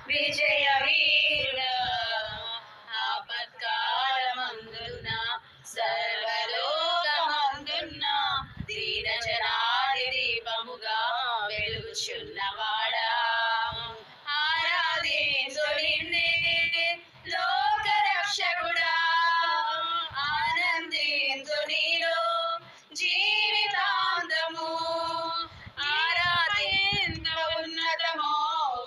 విజయ వీరుడా ఆపత్కాలమందున సర్వలోకమందున దీన జనాది దీపముగా వెలుగుచున్నవాడా ఆరాధించునిన్నే లోక రక్షకుడా ఆనందించు నీలో జీవితాంతము ఆరాధించ ఉన్నతమో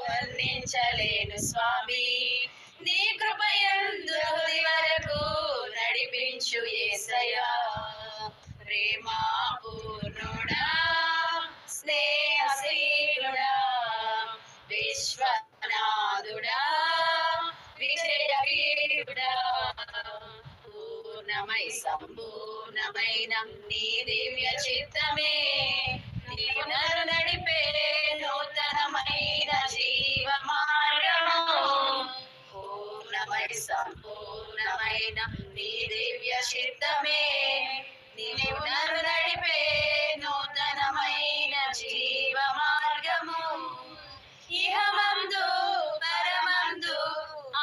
వర్ణించలేను స్వామి నీ కృపయందు తుది వరకు నడిపించు యేసయ్యా ప్రేమా పూర్ణుడా స్నేహశీలుడా విశ్వనాథుడా విజయ వీరుడా పూర్ణమై సంపూర్ణమైన నీ దివ్య చిత్తమే నీవు నన్ను నడిపే నూతనమైన జీవ మార్గము పూర్ణమై సంపూర్ణమైన నీ దివ్య చిత్తమే నీవు నన్ను నడిపే నూతనమైన జీవ మార్గము ఇహమందు పరమందు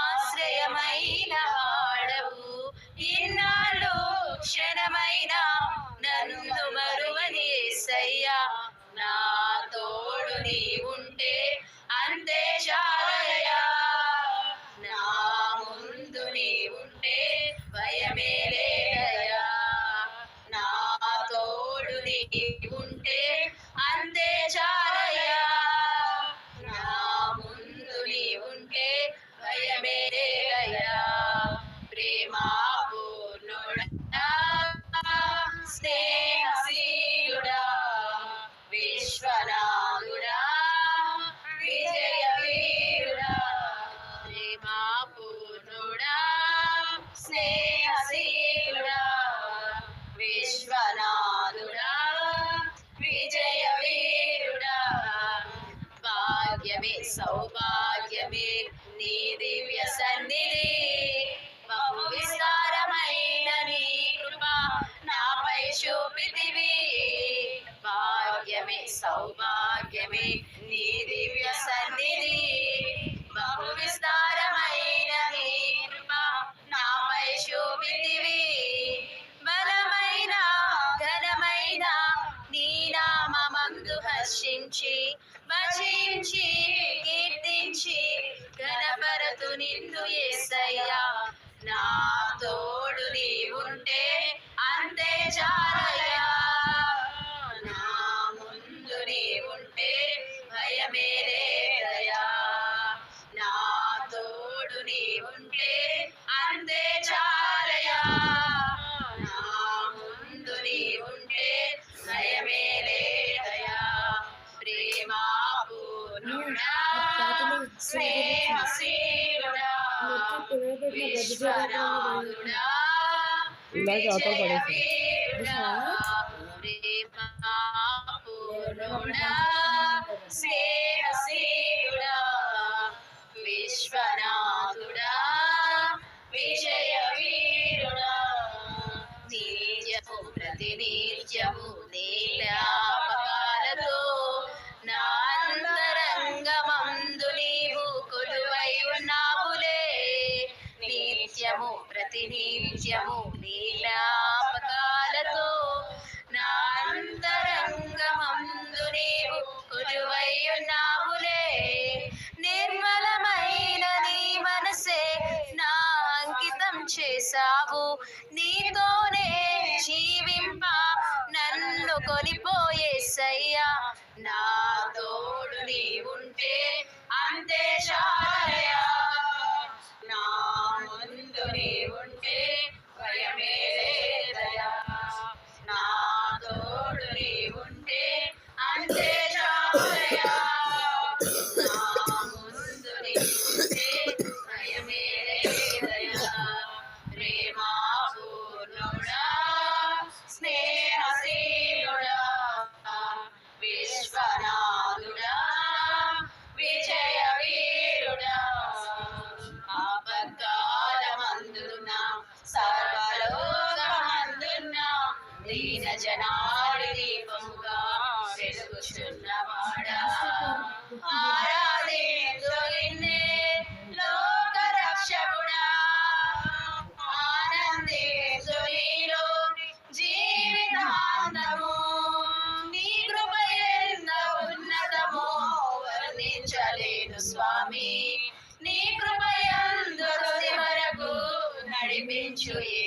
ఆశ్రయమైన వాడవు ఇన్నాళ్ళు క్షణమైన నన్ను మరువని యేసయ్యా నా తోడు నీ ఉంటే అంతే చాలయ్యా నా ముందు నీ ఉంటే భయమే లేదయ్యా నా తోడు నీ ఉంటే అంతే చాలయ్యా నా ముందు నీ ఉంటే భయమే లేదయ్యా ప్రేమా పూర్ణుడా స్నేహశీలుడా విశ్వనాథుడా విజయ వీరుడా ప్రేమా పూర్ణుడా స్నేహశీలుడా విశ్వనాథుడా విజయ వీరుడా భాగ్యమే సౌభాగ్యమే నీ దివ్య సన్నిధి బహు విస్తారమైన నీ కృప నాపై చూపితివి భాగ్యమే సౌభాగ్యమే నీ దివ్య సన్నిధి బహు విస్తారమైన నీ కృప నాపై చూపితివి బలమైన ఘనమైన నీ నామమందు హర్షించి భజించి కీర్తించి ఘనపరతు నిన్ను యేసయ్యా నా తోడు నీ ఉంటే అంతే చాలయ్యా నా ముందు నీ ఉంటే భయమే లేదయ్యా నా తోడు నీ ఉంటే అంతే చాలయ్యా నా ముందు నీ ఉంటే భయమే లేదయ్యా ప్రేమా పూర్ణుడా స్నేహశీలుడా విశ్వనాథుడా విజయ వీరుడా ప్రేమా పూర్ణుడా స్నేహశీలుడా విశ్వనాథుడా విజయ వీరుడా నిత్యము ప్రతినిత్యము నీలాపకాలతో నా అంతరంగమందు నీవు కొలువై ఉన్నావులే నిత్యము ప్రతినిత్యము నీలాపకాలతో నా అంతరంగమందు నీవు కొలువై ఉన్నావులే నిర్మలమైన నీ మనసే నా అంకితం చేశావు నీతోనే జీవింప నన్ను కొనిపోయేసయ్యా నా తోడు నీ ఉంటే అంతే చాలయ్యా నా ముందు నీ ఉంటే భయమే లేదయ్యా నా తోడు నీ ఉంటే అంతే చాలయ్యా నా ముందు నీ ఉంటే భయమే లేదయ్యా ప్రేమా యేసు